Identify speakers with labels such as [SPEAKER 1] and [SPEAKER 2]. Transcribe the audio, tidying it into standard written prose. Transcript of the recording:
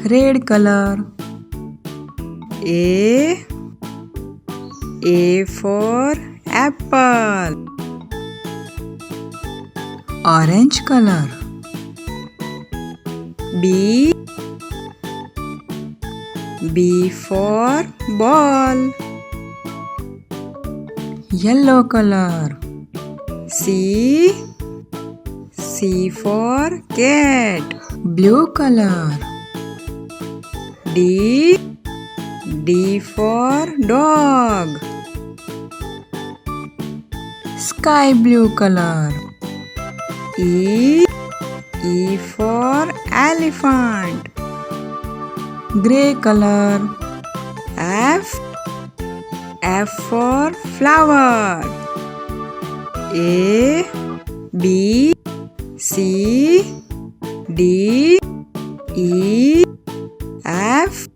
[SPEAKER 1] Red color. A for apple. Orange color. B for ball. Yellow color. C for cat. Blue color. D for dog. Sky blue color. E for elephant. Gray color. F for flower. A B C D E F